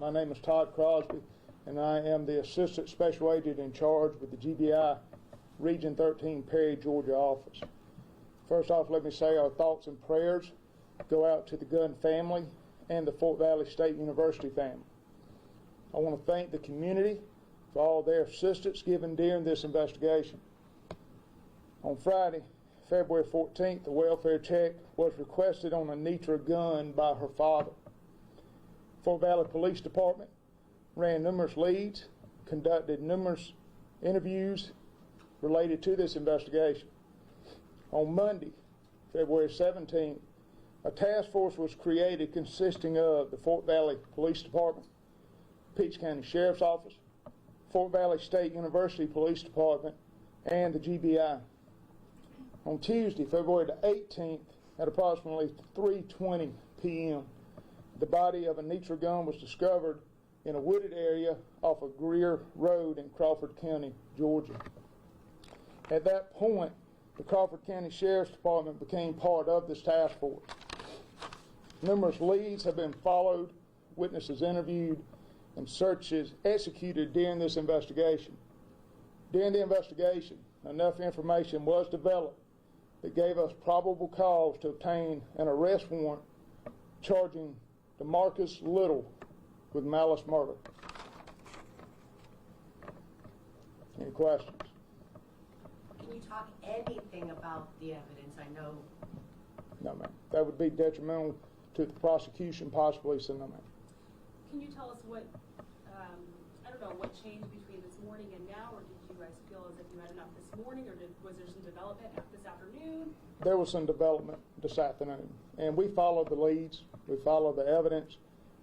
My name is Todd Crosby, and I am the Assistant Special Agent in charge with the GBI Region 13 Perry, Georgia office. First off, let me say our thoughts and prayers go out to the Gunn family and the Fort Valley State University family. I want to thank the community for all their assistance given during this investigation. On Friday, February 14th, a welfare check was requested on Anitra Gunn by her father. Fort Valley Police Department ran numerous leads, conducted numerous interviews related to this investigation. On Monday, February 17th, a task force was created consisting of the Fort Valley Police Department, Peach County Sheriff's Office, Fort Valley State University Police Department, and the GBI. On Tuesday, February the 18th, at approximately 3:20 p.m., the body of Anitra Gunn was discovered in a wooded area off of Greer Road in Crawford County, Georgia. At that point, the Crawford County Sheriff's Department became part of this task force. Numerous leads have been followed, witnesses interviewed, and searches executed during this investigation. During the investigation, enough information was developed that gave us probable cause to obtain an arrest warrant charging DeMarcus Little with malice murder. Any questions? Can you talk anything about the evidence? I know. No, ma'am. That would be detrimental to the prosecution, possibly, so no, ma'am. Can you tell us what, I don't know, what changed between this morning and now, or did you guys feel as if you had enough this morning, or was there some development this afternoon? There was some development this afternoon, and we followed the leads, we followed the evidence,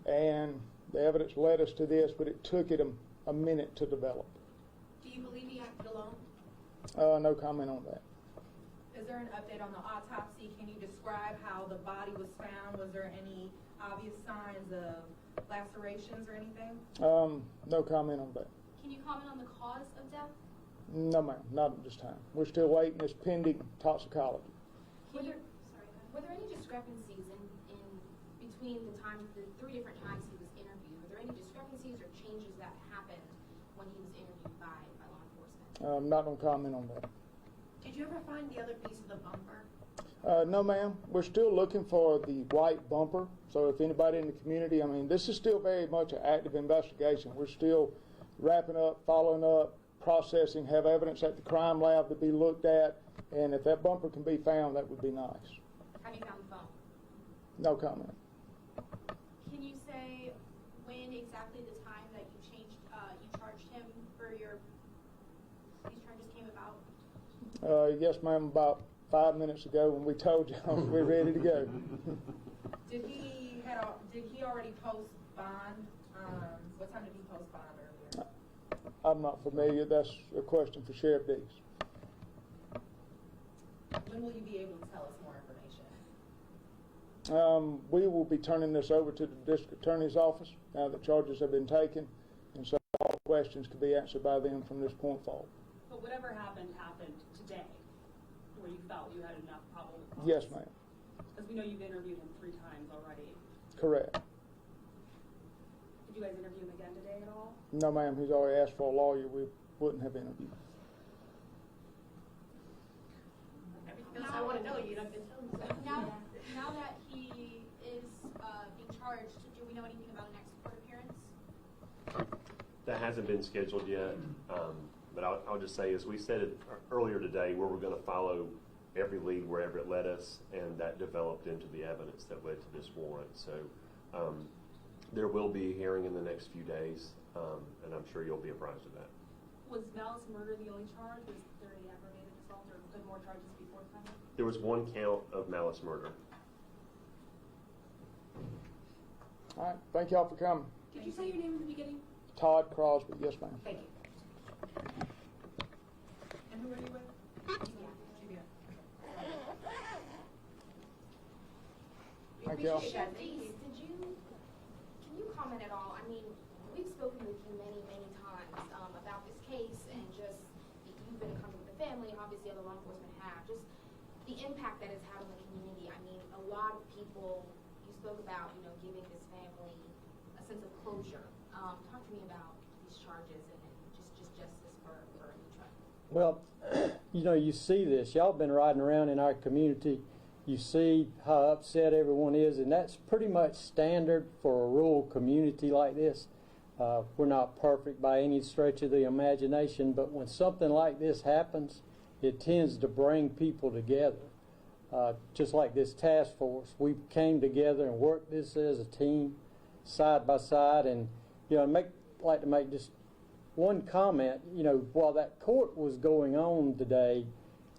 and the evidence led us to this, but it took it a minute to develop. Do you believe he acted alone? No comment on that. Is there an update on the autopsy? Can you describe how the body was found? Was there any obvious signs of lacerations or anything? No comment on that. Can you comment on the cause of death? No, ma'am, not at this time. We're still waiting. It's pending toxicology. Were there any discrepancies in between the 3 different times he was interviewed? Were there any discrepancies or changes that happened when he was interviewed by law enforcement? I'm not going to comment on that. Did you ever find the other piece of the bumper? No, ma'am. We're still looking for the white bumper. So if anybody in the community, I mean, this is still very much an active investigation. We're still wrapping up, following up, processing, have evidence at the crime lab to be looked at, and if that bumper can be found, that would be nice. Have you found the phone? No comment. Can you say when exactly the time that you charged him for these charges came about? Yes, ma'am, about 5 minutes ago when we told you we're ready to go. Did he already post bond? What time did he post bond earlier? I'm not familiar. That's a question for Sheriff Dees. When will you be able to tell us more information? We will be turning this over to the district attorney's office now that charges have been taken, and so all questions can be answered by them from this point forward. But whatever happened today, where you felt you had enough probable cause? Yes, ma'am. Because we know you've interviewed him 3 times already. Correct. Did you guys interview him again today at all? No, ma'am. He's already asked for a lawyer. We wouldn't have interviewed. Everything else I want to know, you don't have to tell me. Now that he is being charged, do we know anything about a next court appearance? That hasn't been scheduled yet, but I'll just say, as we said it earlier today, where we're going to follow every lead wherever it led us, and that developed into the evidence that led to this warrant. So there will be a hearing in the next few days, and I'm sure you'll be apprised of that. Was malice murder the only charge? Was there any aggravated assault, or could more charges be forthcoming? There was 1 count of malice murder. All right. Thank y'all for coming. Did you say your name in the beginning? Todd Crosby. Yes, ma'am. Thank you. And who are you with? GBI. Thank y'all. Chef Dees, can you comment at all? I mean, we've spoken with you many, many times about this case, and just you've been in contact with the family, and obviously other law enforcement have, just the impact that it's had on the community. I mean, a lot of people, you spoke about, giving this family a sense of closure. charges and just justice for Anitra? Well, you know, you see this. Y'all been riding around in our community. You see how upset everyone is, and that's pretty much standard for a rural community like this. We're not perfect by any stretch of the imagination, but when something like this happens, it tends to bring people together. Just like this task force, we came together and worked this as a team, side by side, and you know, like to make just one comment. You know, while that court was going on today,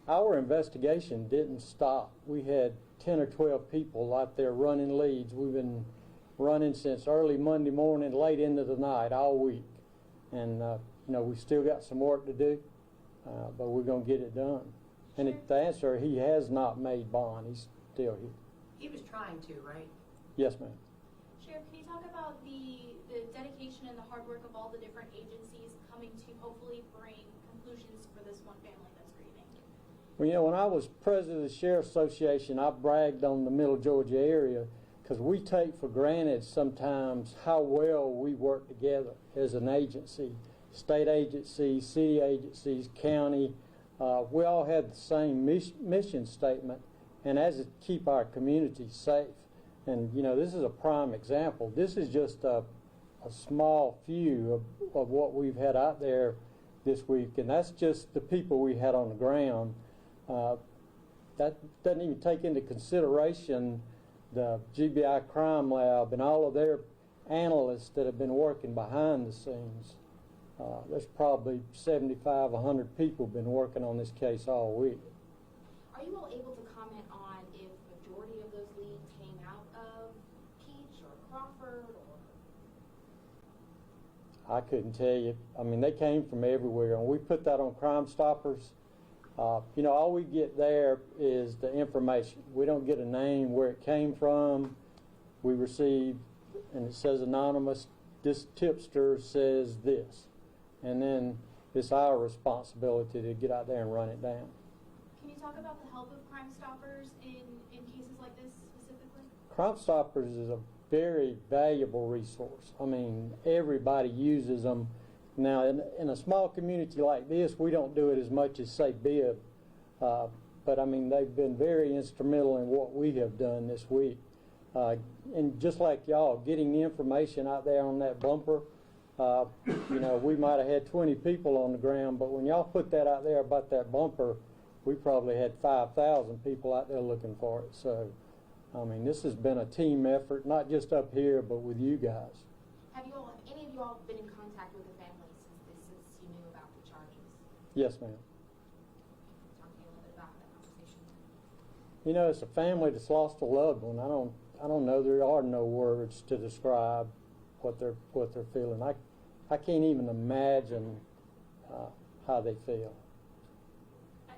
our investigation didn't stop. We had 10 or 12 people out there running leads. We've been running since early Monday morning, late into the night, all week. And, you know, we still got some work to do, but we're going to get it done. And the answer, he has not made bond. He's still here. He was trying to, right? Yes, ma'am. Sheriff, can you talk about the dedication and the hard work of all the different agencies coming to hopefully bring conclusions for this one family that's grieving? Well, you know, when I was president of the Sheriff's Association, I bragged on the Middle Georgia area because we take for granted sometimes how well we work together as an agency, state agencies, city agencies, county. We all have the same mission statement, and as to keep our community safe. And, you know, this is a prime example. This is just a small few of what we've had out there this week, and that's just the people we had on the ground. That doesn't even take into consideration the GBI Crime Lab and all of their analysts that have been working behind the scenes. There's probably 75, 100 people been working on this case all week. Are you all able to comment on if majority of those leads came out of Peach or Crawford or? I couldn't tell you. I mean, they came from everywhere, and we put that on Crime Stoppers. You know, all we get there is the information. We don't get a name where it came from. We receive, and it says anonymous, this tipster says this. And then it's our responsibility to get out there and run it down. Can you talk about the help of Crime Stoppers in cases like this specifically? Crime Stoppers is a very valuable resource. I mean, everybody uses them. Now, in a small community like this, we don't do it as much as, say, Bibb. But, I mean, they've been very instrumental in what we have done this week. And just like y'all, getting the information out there on that bumper, you know, we might have had 20 people on the ground, but when y'all put that out there about that bumper, we probably had 5,000 people out there looking for it. So, I mean, this has been a team effort, not just up here, but with you guys. Have any of you all been in contact with the family since you knew about the charges? Yes, ma'am. Talk to me a little bit about that conversation. You know, it's a family that's lost a loved one. I don't know. There are no words to describe what they're feeling. I can't even imagine how they feel.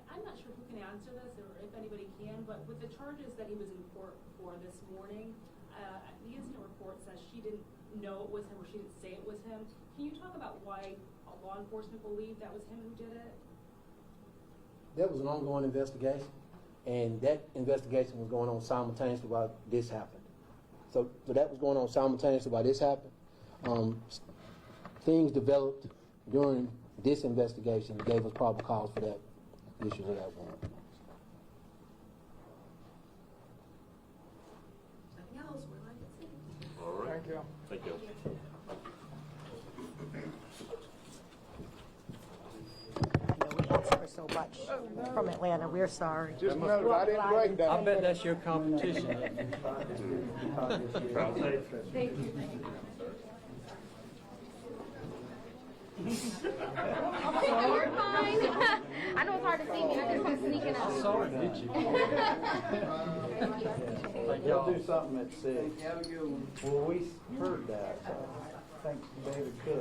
I'm not sure who can answer this, or if anybody can, but with the charges that he was in court for this morning, the incident report says she didn't know it was him, or she didn't say it was him. Can you talk about why law enforcement believed that was him who did it? That was an ongoing investigation, and that investigation was going on simultaneously while this happened. So that was going on simultaneously while this happened. Things developed during this investigation that gave us probable cause for that issue of that warrant. Nothing else, we're like it. All right. Thank you. Thank you. We asked for so much from Atlanta. We're sorry. Just know I didn't break that. I bet that's your competition. Thank you. You're fine. I know it's hard to see me. I just want to sneak in. I saw it, did you? Like y'all do something at 6. Well, we heard that. So I think David could.